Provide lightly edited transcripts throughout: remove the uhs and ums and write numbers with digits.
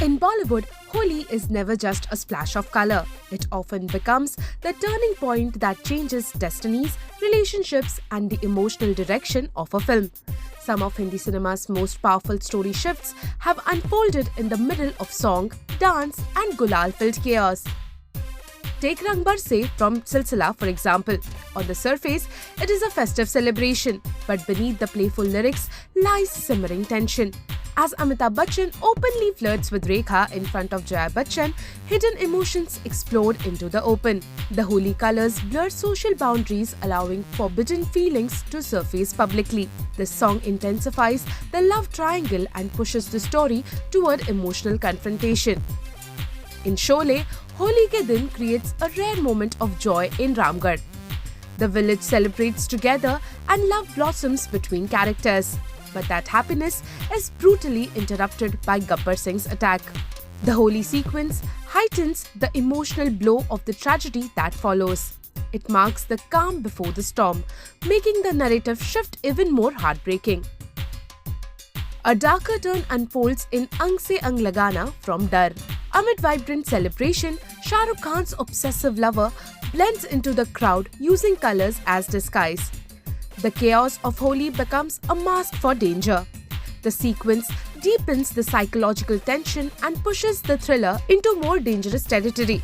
In Bollywood, Holi is never just a splash of color. It often becomes the turning point that changes destinies, relationships, and the emotional direction of a film. Some of Hindi cinema's most powerful story shifts have unfolded in the middle of song, dance, and gulal-filled chaos. Take Rang Barse from Silsila, for example. On the surface, it is a festive celebration, but beneath the playful lyrics lies simmering tension. As Amitabh Bachchan openly flirts with Rekha in front of Jaya Bachchan, hidden emotions explode into the open. The holy colors blur social boundaries, allowing forbidden feelings to surface publicly. This song intensifies the love triangle and pushes the story toward emotional confrontation. In Sholay, Holi Ke Din creates a rare moment of joy in Ramgarh. The village celebrates together and love blossoms between characters. But that happiness is brutally interrupted by Gabbar Singh's attack. The holy sequence heightens the emotional blow of the tragedy that follows. It marks the calm before the storm, making the narrative shift even more heartbreaking. A darker turn unfolds in Ang Se Ang Lagana from Dar. Amid vibrant celebration, Shah Rukh Khan's obsessive lover blends into the crowd using colors as disguise. The chaos of Holi becomes a mask for danger. The sequence deepens the psychological tension and pushes the thriller into more dangerous territory.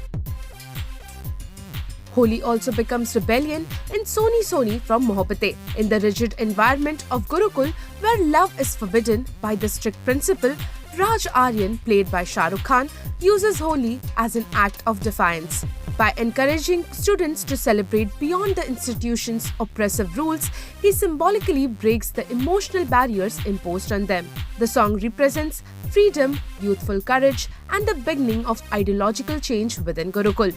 Holi also becomes rebellion in Soni Soni from Mohabbatein. In the rigid environment of Gurukul, where love is forbidden by the strict principal, Raj Aryan, played by Shah Rukh Khan, uses Holi as an act of defiance. By encouraging students to celebrate beyond the institution's oppressive rules, he symbolically breaks the emotional barriers imposed on them. The song represents freedom, youthful courage, and the beginning of ideological change within Gurukul.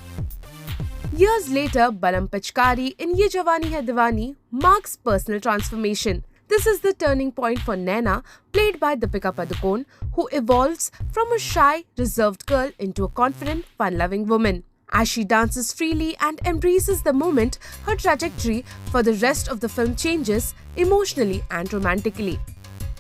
Years later, Balam Pichkari in Ye Jawani Hai Diwani marks personal transformation. This is the turning point for Naina, played by Deepika Padukone, who evolves from a shy, reserved girl into a confident, fun-loving woman. As she dances freely and embraces the moment, her trajectory for the rest of the film changes emotionally and romantically.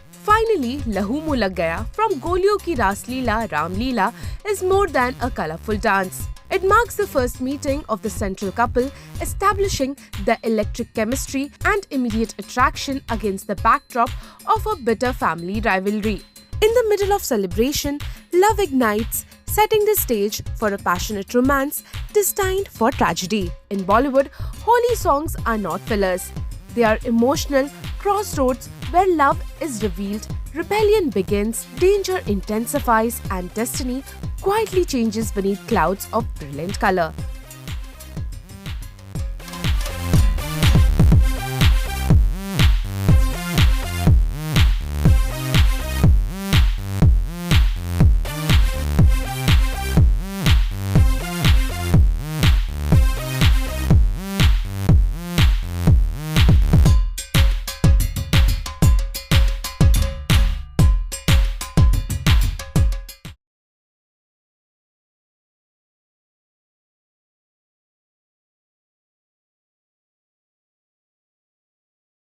Finally, Lahu Muh Lag Gaya from Goliyon Ki Ras Leela Ram Leela is more than a colourful dance. It marks the first meeting of the central couple, establishing the electric chemistry and immediate attraction against the backdrop of a bitter family rivalry. In the middle of celebration, love ignites, setting the stage for a passionate romance destined for tragedy. In Bollywood, holy songs are not fillers. They are emotional crossroads where love is revealed, rebellion begins, danger intensifies, and destiny quietly changes beneath clouds of brilliant color.